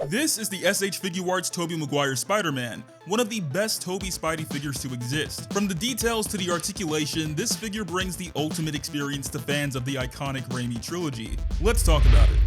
This is the S.H.Figuarts Tobey Maguire Spider-Man, one of the best Tobey Spidey figures to exist. From the details to the articulation, this figure brings the ultimate experience to fans of the iconic Raimi trilogy. Let's talk about it.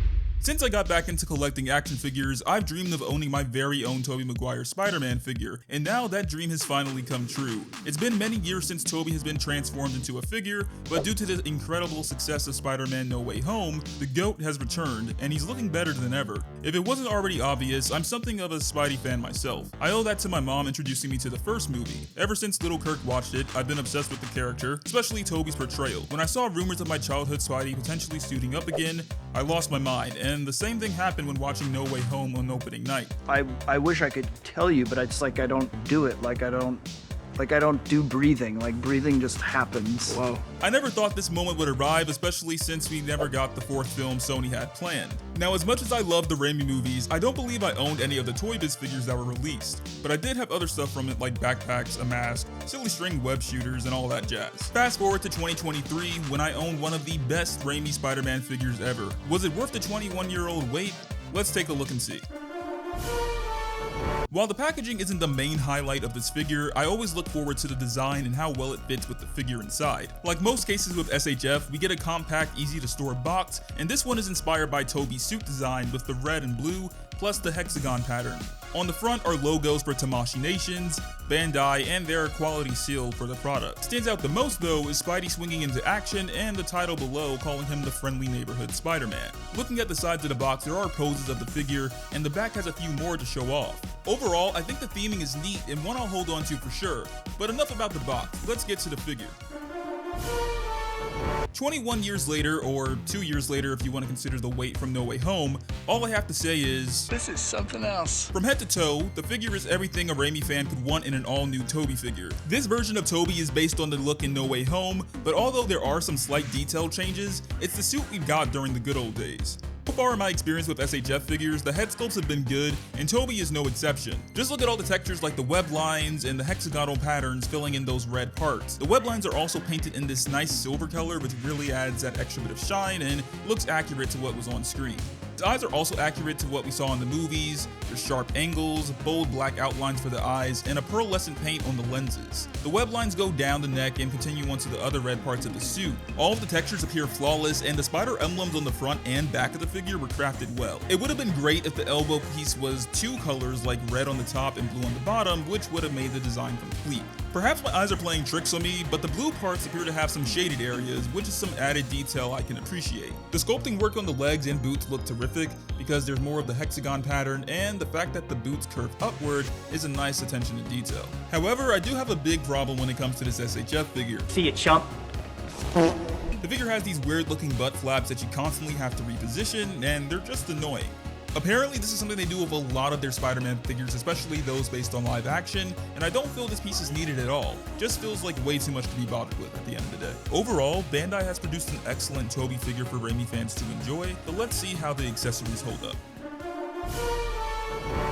Since I got back into collecting action figures, I've dreamed of owning my very own Tobey Maguire Spider-Man figure, and now that dream has finally come true. It's been many years since Tobey has been transformed into a figure, but due to the incredible success of Spider-Man No Way Home, the GOAT has returned, and he's looking better than ever. If it wasn't already obvious, I'm something of a Spidey fan myself. I owe that to my mom introducing me to the first movie. Ever since little Kirk watched it, I've been obsessed with the character, especially Tobey's portrayal. When I saw rumors of my childhood Spidey potentially suiting up again, I lost my mind, and the same thing happened when watching No Way Home on opening night. I wish I could tell you, but it's like I don't do it. I don't do breathing. Like breathing just happens. Whoa. I never thought this moment would arrive, especially since we never got the fourth film Sony had planned. Now, as much as I love the Raimi movies, I don't believe I owned any of the Toy Biz figures that were released, but I did have other stuff from it like backpacks, a mask, silly string web shooters, and all that jazz. Fast forward to 2023 when I owned one of the best Raimi Spider-Man figures ever. Was it worth the 21-year-old wait? Let's take a look and see. While the packaging isn't the main highlight of this figure, I always look forward to the design and how well it fits with the figure inside. Like most cases with SHF, we get a compact, easy to store box, and this one is inspired by Tobey's suit design with the red and blue, plus the hexagon pattern. On the front are logos for Tamashii Nations, Bandai, and their quality seal for the product. Stands out the most though is Spidey swinging into action and the title below calling him the friendly neighborhood Spider-Man. Looking at the sides of the box, there are poses of the figure, and the back has a few more to show off. Overall, I think the theming is neat and one I'll hold on to for sure, but enough about the box, let's get to the figure. 21 years later, or 2 years later if you want to consider the wait from No Way Home, all I have to say is, This is something else. From head to toe, the figure is everything a Raimi fan could want in an all-new Tobey figure. This version of Tobey is based on the look in No Way Home, but although there are some slight detail changes, it's the suit we got during the good old days. So far in my experience with SHF figures, the head sculpts have been good, and Tobey is no exception. Just look at all the textures like the web lines and the hexagonal patterns filling in those red parts. The web lines are also painted in this nice silver color, which really adds that extra bit of shine and looks accurate to what was on screen. His eyes are also accurate to what we saw in the movies. There's sharp angles, bold black outlines for the eyes, and a pearlescent paint on the lenses. The web lines go down the neck and continue onto the other red parts of the suit. All of the textures appear flawless, and the spider emblems on the front and back of the figure were crafted well. It would have been great if the elbow piece was two colors like red on the top and blue on the bottom, which would have made the design complete. Perhaps my eyes are playing tricks on me, but the blue parts appear to have some shaded areas, which is some added detail I can appreciate. The sculpting work on the legs and boots look terrific because there's more of the hexagon pattern, and the fact that the boots curve upward is a nice attention to detail. However, I do have a big problem when it comes to this SHF figure. See you, chump. The figure has these weird looking butt flaps that you constantly have to reposition, and they're just annoying. Apparently, this is something they do with a lot of their Spider-Man figures, especially those based on live action, and I don't feel this piece is needed at all. Just feels like way too much to be bothered with at the end of the day. Overall, Bandai has produced an excellent Tobey figure for Raimi fans to enjoy, but let's see how the accessories hold up.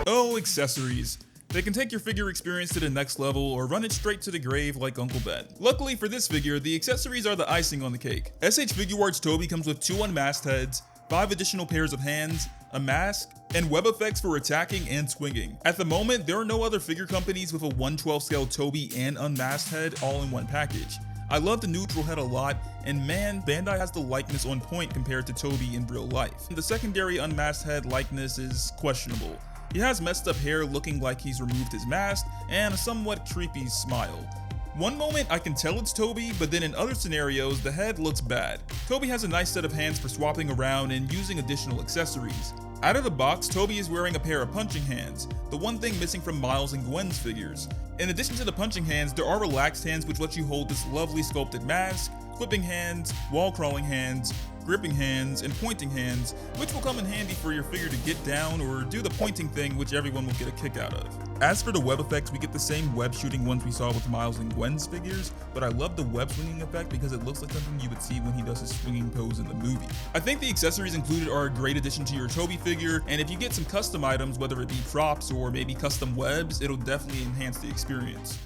Oh, accessories. They can take your figure experience to the next level or run it straight to the grave like Uncle Ben. Luckily for this figure, the accessories are the icing on the cake. S.H.Figuarts Tobey comes with 2 unmasked heads, 5 additional pairs of hands, a mask, and web effects for attacking and swinging. At the moment, there are no other figure companies with a 1/12 scale Tobey and unmasked head all in one package. I love the neutral head a lot, and man, Bandai has the likeness on point compared to Tobey in real life. The secondary unmasked head likeness is questionable. He has messed up hair looking like he's removed his mask, and a somewhat creepy smile. One moment I can tell it's Tobey, but then in other scenarios, the head looks bad. Tobey has a nice set of hands for swapping around and using additional accessories. Out of the box, Tobey is wearing a pair of punching hands, the one thing missing from Miles and Gwen's figures. In addition to the punching hands, there are relaxed hands which let you hold this lovely sculpted mask, flipping hands, wall crawling hands, gripping hands, and pointing hands, which will come in handy for your figure to get down or do the pointing thing, which everyone will get a kick out of. As for the web effects, we get the same web shooting ones we saw with Miles and Gwen's figures, but I love the web swinging effect because it looks like something you would see when he does his swinging pose in the movie. I think the accessories included are a great addition to your Tobey figure, and if you get some custom items, whether it be props or maybe custom webs, it'll definitely enhance the experience.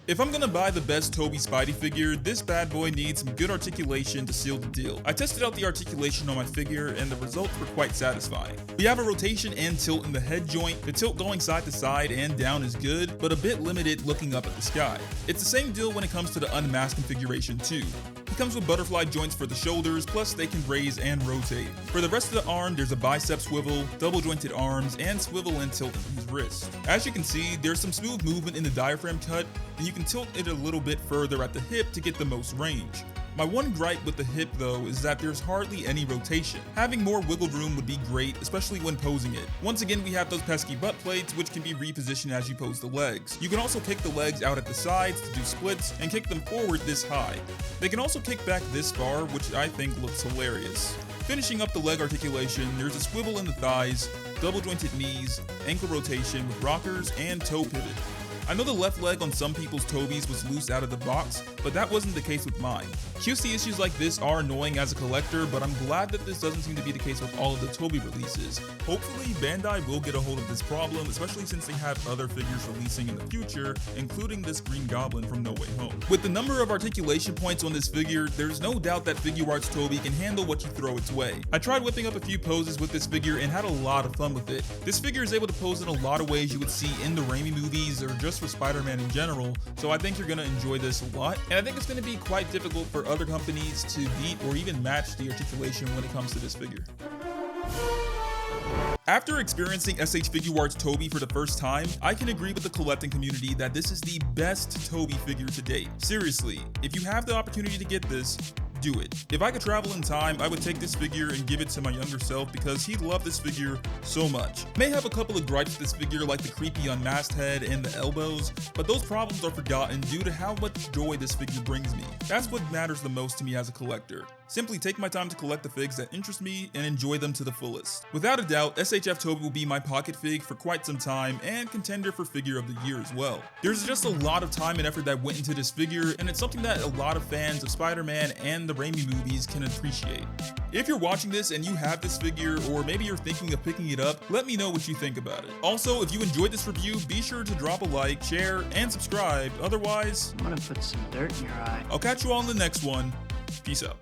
If I'm gonna buy the best Tobey Spidey figure, this bad boy needs some good articulation to seal the deal. I tested out the articulation on my figure and the results were quite satisfying. We have a rotation and tilt in the head joint. The tilt going side to side and down is good, but a bit limited looking up at the sky. It's the same deal when it comes to the unmasked configuration too. It comes with butterfly joints for the shoulders, plus they can raise and rotate. For the rest of the arm, there's a bicep swivel, double jointed arms, and swivel and tilt in his wrist. As you can see, there's some smooth movement in the diaphragm cut, and you can tilt it a little bit further at the hip to get the most range. My one gripe with the hip though is that there's hardly any rotation. Having more wiggle room would be great, especially when posing it. Once again, we have those pesky butt plates which can be repositioned as you pose the legs. You can also kick the legs out at the sides to do splits and kick them forward this high. They can also kick back this far, which I think looks hilarious. Finishing up the leg articulation, there's a swivel in the thighs, double jointed knees, ankle rotation with rockers, and toe pivot. I know the left leg on some people's Tobeys was loose out of the box, but that wasn't the case with mine. QC issues like this are annoying as a collector, but I'm glad that this doesn't seem to be the case with all of the Tobey releases. Hopefully, Bandai will get a hold of this problem, especially since they have other figures releasing in the future, including this Green Goblin from No Way Home. With the number of articulation points on this figure, there's no doubt that Figuarts Tobey can handle what you throw its way. I tried whipping up a few poses with this figure and had a lot of fun with it. This figure is able to pose in a lot of ways you would see in the Raimi movies or just for Spider-Man in general, so I think you're going to enjoy this a lot, and I think it's going to be quite difficult for other companies to beat or even match the articulation when it comes to this figure. After experiencing S.H.Figuarts Tobey for the first time, I can agree with the collecting community that this is the best Tobey figure to date. Seriously, if you have the opportunity to get this, do it. If I could travel in time, I would take this figure and give it to my younger self because he'd love this figure so much. May have a couple of gripes with this figure like the creepy unmasked head and the elbows, but those problems are forgotten due to how much joy this figure brings me. That's what matters the most to me as a collector. Simply take my time to collect the figs that interest me and enjoy them to the fullest. Without a doubt, SHF Tobey will be my pocket fig for quite some time and contender for figure of the year as well. There's just a lot of time and effort that went into this figure, and it's something that a lot of fans of Spider-Man and the Raimi movies can appreciate. If you're watching this and you have this figure, or maybe you're thinking of picking it up, let me know what you think about it. Also, if you enjoyed this review, be sure to drop a like, share, and subscribe. Otherwise, I'm gonna put some dirt in your eye. I'll catch you all in the next one. Peace out.